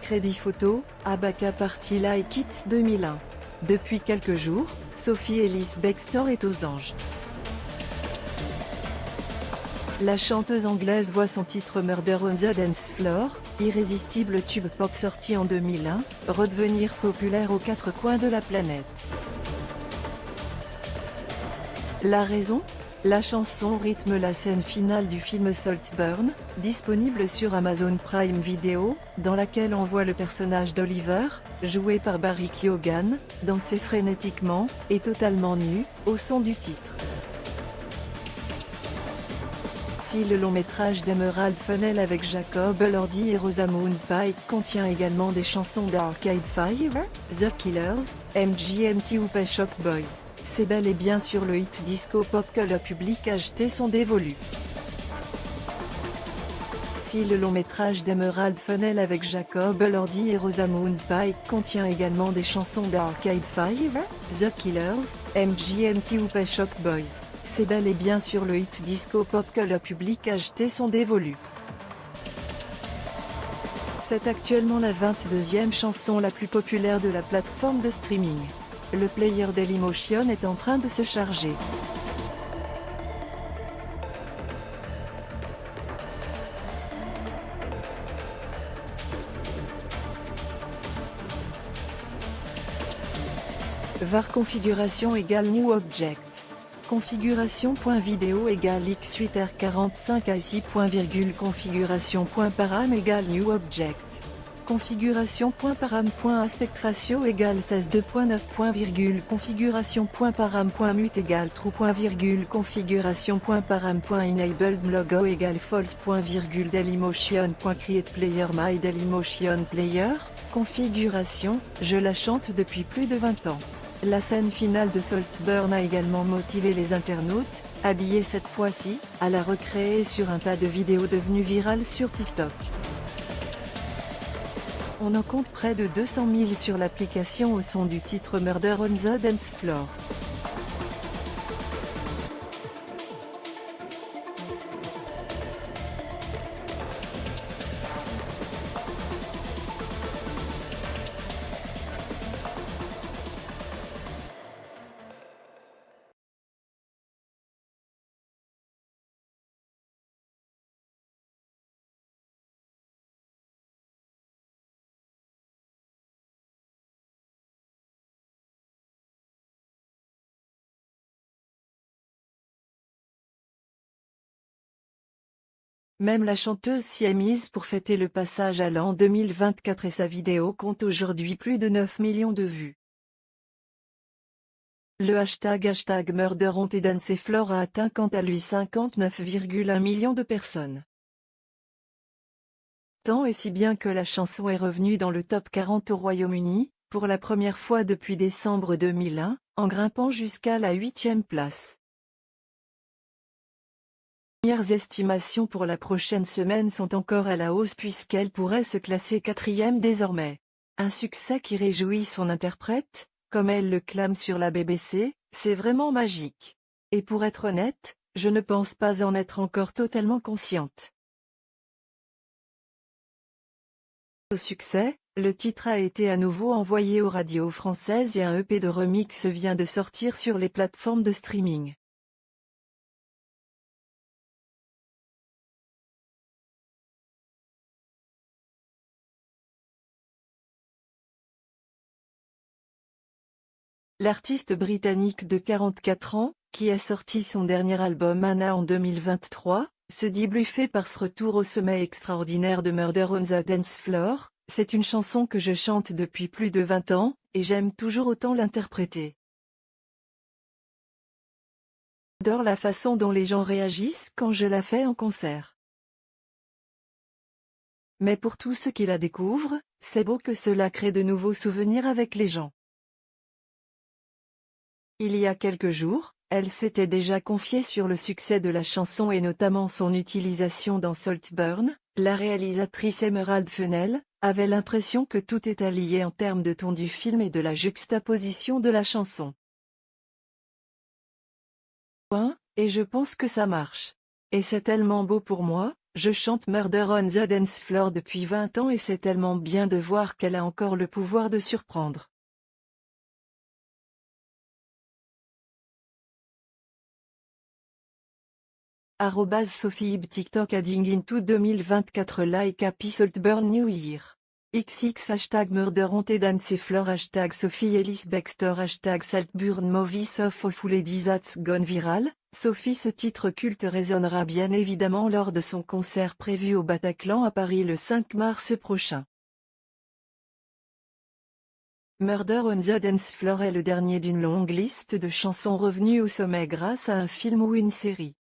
Crédit photo, Abaka Party Like It's 2001. Depuis quelques jours, Sophie Ellis Bextor est aux anges. La chanteuse anglaise voit son titre Murder on the Dance Floor, irrésistible tube pop sorti en 2001, redevenir populaire aux quatre coins de la planète. La raison ? La chanson rythme la scène finale du film Saltburn, disponible sur Amazon Prime Video, dans laquelle on voit le personnage d'Oliver, joué par Barry Keoghan, danser frénétiquement, et totalement nu, au son du titre. Si le long métrage d'Emerald Fennell avec Jacob Elordi et Rosamund Pike contient également des chansons d'Arcade Fire, The Killers, MGMT ou Pet Shop Boys, c'est bel et bien sur le hit disco pop que le public a jeté son dévolu. Si le long métrage d'Emerald Fennell avec Jacob Elordi et Rosamund Pike contient également des chansons d'Arcade Fire, The Killers, MGMT ou Pet Shop Boys, c'est bel et bien sur le hit disco pop que le public a jeté son dévolu. C'est actuellement la 22e chanson la plus populaire de la plateforme de streaming. Le player Dailymotion est en train de se charger. var configuration égale new object. Configuration.video égale x8r45 ici. Configuration.param égale new object. Configuration.param.aspect ratio égale 16:2.9. Configuration.param.mute égale true. Configuration.param.enabled logo égale false. Dailymotion.create player my Dailymotion player. Configuration, je la chante depuis plus de 20 ans. La scène finale de Saltburn a également motivé les internautes, habillés cette fois-ci, à la recréer sur un tas de vidéos devenues virales sur TikTok. On en compte près de 200 000 sur l'application au son du titre Murder on the Dance Floor. Même la chanteuse s'y est mise pour fêter le passage à l'an 2024 et sa vidéo compte aujourd'hui plus de 9 millions de vues. Le hashtag Murder on the Dance Floor a atteint quant à lui 59,1 millions de personnes. Tant et si bien que la chanson est revenue dans le top 40 au Royaume-Uni, pour la première fois depuis décembre 2001, en grimpant jusqu'à la 8e place. Les premières estimations pour la prochaine semaine sont encore à la hausse puisqu'elle pourrait se classer 4e désormais. Un succès qui réjouit son interprète, comme elle le clame sur la BBC, c'est vraiment magique. Et pour être honnête, je ne pense pas en être encore totalement consciente. Au succès, le titre a été à nouveau envoyé aux radios françaises et un EP de remix vient de sortir sur les plateformes de streaming. L'artiste britannique de 44 ans, qui a sorti son dernier album Anna en 2023, se dit bluffé par ce retour au sommet extraordinaire de Murder on the Dance Floor. C'est une chanson que je chante depuis plus de 20 ans, et j'aime toujours autant l'interpréter. J'adore la façon dont les gens réagissent quand je la fais en concert. Mais pour tous ceux qui la découvrent, c'est beau que cela crée de nouveaux souvenirs avec les gens. Il y a quelques jours, elle s'était déjà confiée sur le succès de la chanson et notamment son utilisation dans Saltburn. La réalisatrice Emerald Fennell avait l'impression que tout est allié en termes de ton du film et de la juxtaposition de la chanson. Et je pense que ça marche. Et c'est tellement beau pour moi, Je chante Murder on the Dance Floor depuis 20 ans et c'est tellement bien de voir qu'elle a encore le pouvoir de surprendre. @SophieIb TikTok adding into 2024 like Happy Saltburn New Year. XX #Murder on the Dance Floor #Sophie Ellis Baxter #Saltburn Movies of Lady That's Gone Viral. Sophie. Ce titre culte résonnera bien évidemment lors de son concert prévu au Bataclan à Paris le 5 mars prochain. Murder on the Dance Floor est le dernier d'une longue liste de chansons revenues au sommet grâce à un film ou une série.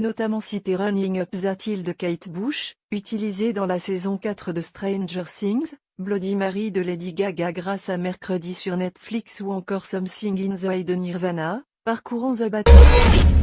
Notamment citer Running Up That Hill de Kate Bush, utilisé dans la saison 4 de Stranger Things, Bloody Mary de Lady Gaga grâce à Mercredi sur Netflix ou encore Something in the Eye de Nirvana. Parcourons The Battle.